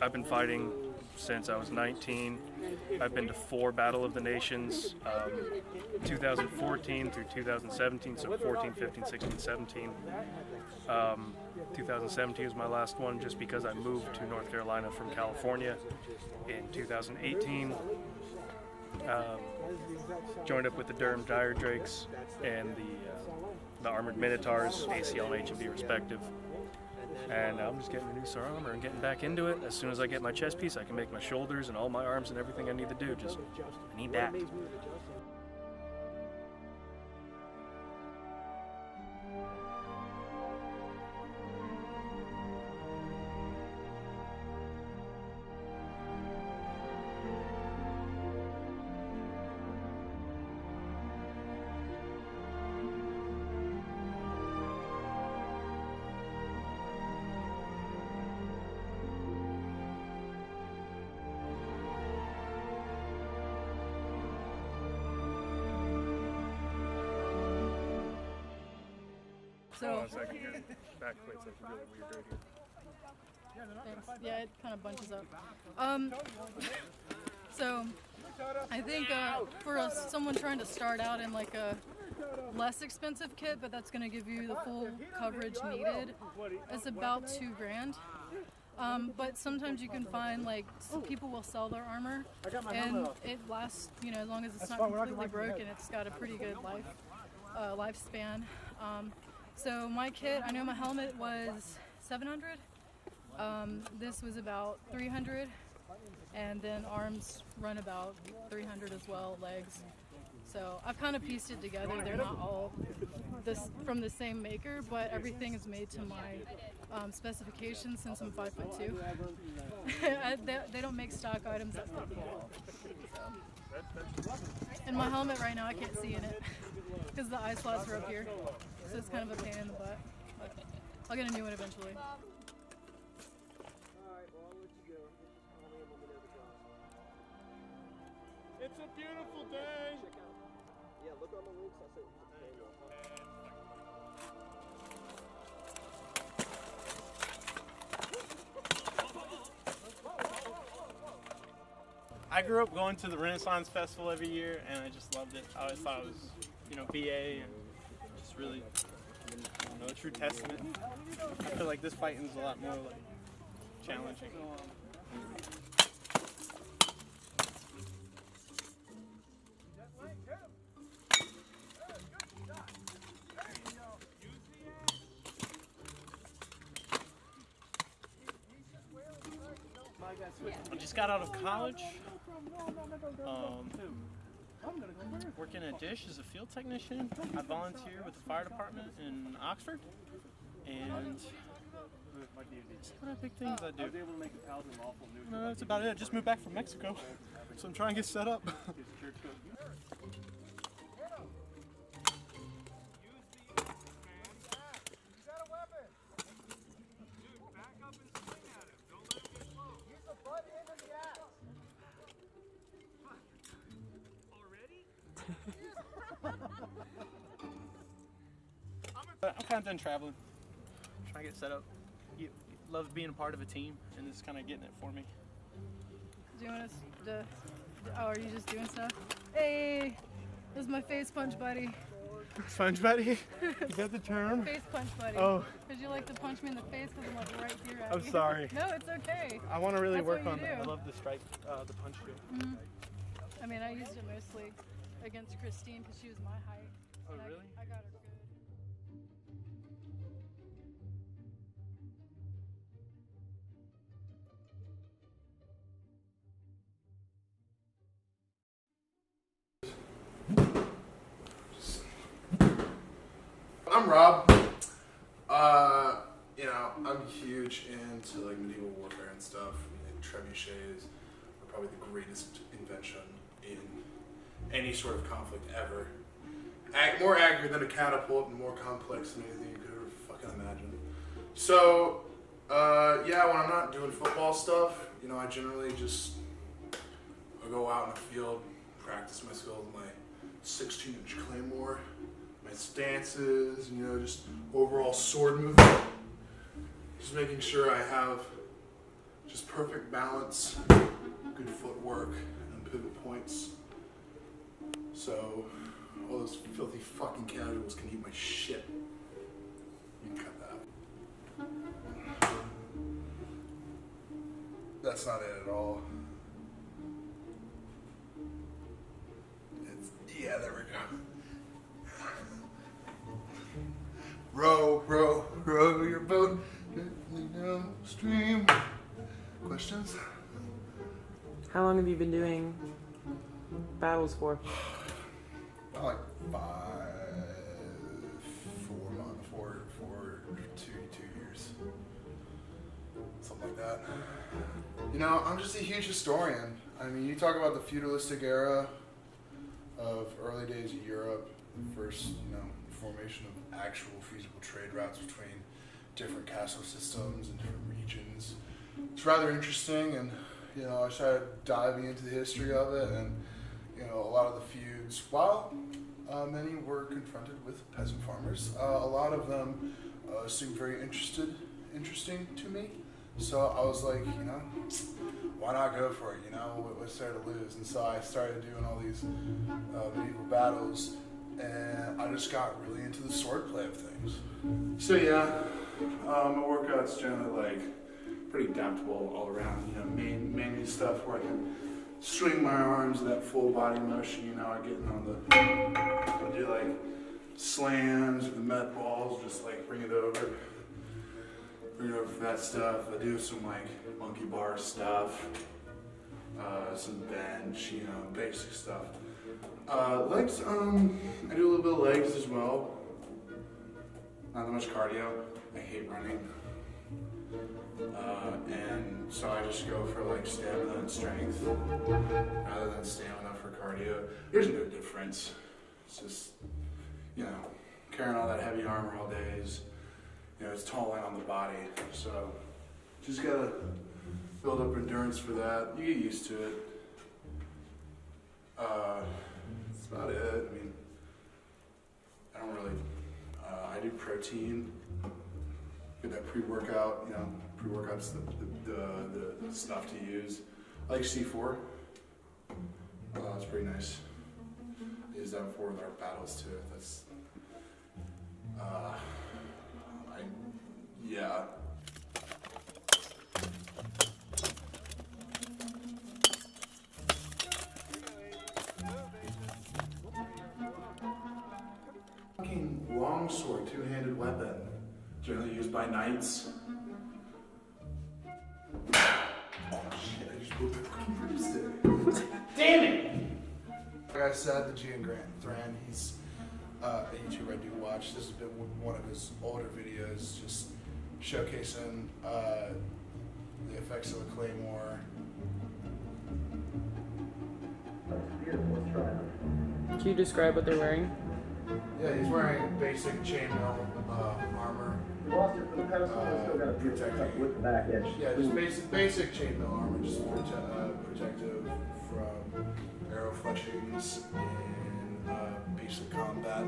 I've been fighting since I was 19. I've been to 4 Battle of the Nations, 2014 through 2017, so 14, 15, 16, 17. 2017 was my last one just because I moved to North Carolina from California in 2018. Joined up with the Durham Dire Drakes and the Armored Minotaurs, ACL and H&B respective. And I'm just getting a new SAR armor and getting back into it. As soon as I get my chest piece, I can make my shoulders and all my arms and everything I need to do. I need that. So, hold on a second here. Back plate's like really weird right here. thanks. Yeah, it kind of bunches up. So, I think for someone trying to start out in like a less expensive kit, but that's going to give you the full coverage needed, it's about $2,000. But sometimes you can find like people will sell their armor, and it lasts, as long as it's not completely broken, it's got a pretty good lifespan. So my kit, I know my helmet was $700. This was about $300, and then arms run about $300 as well, legs. So I've kind of pieced it together. They're not all from the same maker, but everything is made to my specifications since I'm 5'2". They don't make stock items that fit me at all. So. And my helmet right now, I can't see in it because the eye slots are up here. So it's kind of a pain in the butt, but I'll get a new one eventually. It's a beautiful day. Yeah, look on the links. I said I grew up going to the Renaissance Festival every year, and I just loved it. I always thought it was, BA, and just really, a true testament. I feel like this fighting is a lot more challenging. I just got out of college, working a dish as a field technician. I volunteer with the fire department in Oxford, and what are big things I do? No, that's about it. I just moved back from Mexico, so I'm trying to get set up. I'm kind of done traveling. I'm trying to get set up. You love being a part of a team, and this is kind of getting it for me. Do you want us to? Oh, are you just doing stuff? Hey, this is my face punch buddy. Punch buddy? Is that the term? Face punch buddy. Oh. Because you like to punch me in the face because I'm like right here at I'm you. sorry. No, it's okay. I want to really That's work what on you that. I do. love the strike, the punch feel. Mm-hmm. I mean, I used it mostly against Christine because she was my height. Oh, and really? I got her good. I'm Rob. I'm huge into like medieval warfare and stuff. And trebuchets are probably the greatest invention in any sort of conflict ever. More accurate than a catapult and more complex than anything you could ever fucking imagine. So, when I'm not doing football stuff, I generally just go out in the field, practice my skills, my 16-inch claymore, my stances, just overall sword movement. Just making sure I have just perfect balance, good footwork, and pivot points. So all those filthy fucking casuals can eat my shit. You can cut that. That's not it at all. Yeah, there we go. Row, row, row your boat downstream. Questions? How long have you been doing battles for? About like 2 years. Something like that. You know, I'm just a huge historian. I mean, you talk about the feudalistic era of early days of Europe, first, formation of actual feasible trade routes between different castle systems and different regions. It's rather interesting, and I started diving into the history of it, and a lot of the feuds, while many were confronted with peasant farmers, a lot of them seemed very interesting to me. So I was like, why not go for it? What's there to lose? And so I started doing all these medieval battles, and I just got really into the swordplay of things. So yeah, my workout's generally pretty adaptable all around. Mainly stuff where I can swing my arms, that full body motion. I get I do slams with the med balls, just bring it over for that stuff. I do some monkey bar stuff, some bench, basic stuff. Legs, I do a little bit of legs as well. Not that much cardio. I hate running. And so I just go for stamina and strength rather than stamina for cardio. There's no difference. It's just, carrying all that heavy armor all day is, it's tolling on the body. So just gotta build up endurance for that. You get used to it. That's about it. I mean, I don't really, I do protein. Get that pre-workout, pre-workout's the stuff to use. I like C4. It's pretty nice. I use that for our battles too. That's, yeah. Fucking longsword, two-handed weapon, generally used by knights. Oh shit, I just moved the fucking broomstick. Damn it! Like I said, the Gian Thran, he's a YouTuber I do watch. This has been one of his older videos, just showcasing the effects of a claymore. Can you describe what they're wearing? Yeah, he's wearing basic chainmail armor. Protecting. Yeah, just basic chainmail armor, just protective from arrow fletchings in basic combat.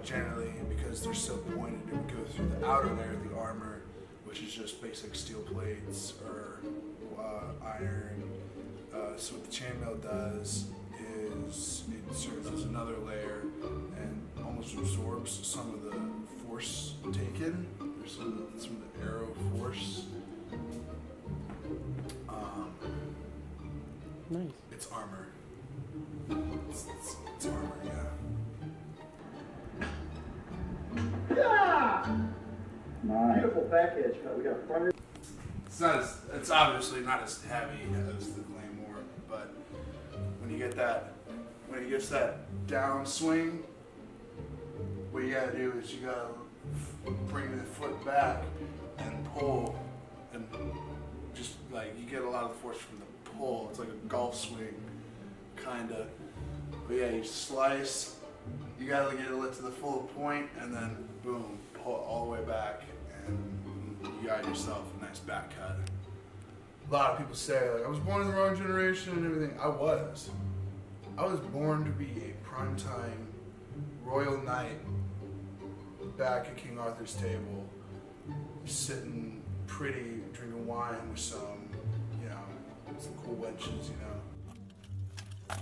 Generally, because they're so pointed, it would go through the outer layer of the armor, which is just basic steel plates or iron. So what the chainmail does is it serves as another layer and almost absorbs some of the force taken, or some of the arrow force. Nice. It's armor. It's armor, yeah. Nice. Beautiful package. We got a front. It's obviously not as heavy as the claymore, but when he gets that downswing, what you gotta do is you gotta bring the foot back and pull, and just you get a lot of the force from the pull. It's like a golf swing, kinda. But yeah, you slice, you gotta get it to the full point, and then boom, pull it all the way back, and you got yourself a nice back cut. A lot of people say, I was born in the wrong generation and everything. I was born to be a primetime royal knight back at King Arthur's table, sitting pretty, drinking wine with some, you know, some cool wenches, you know.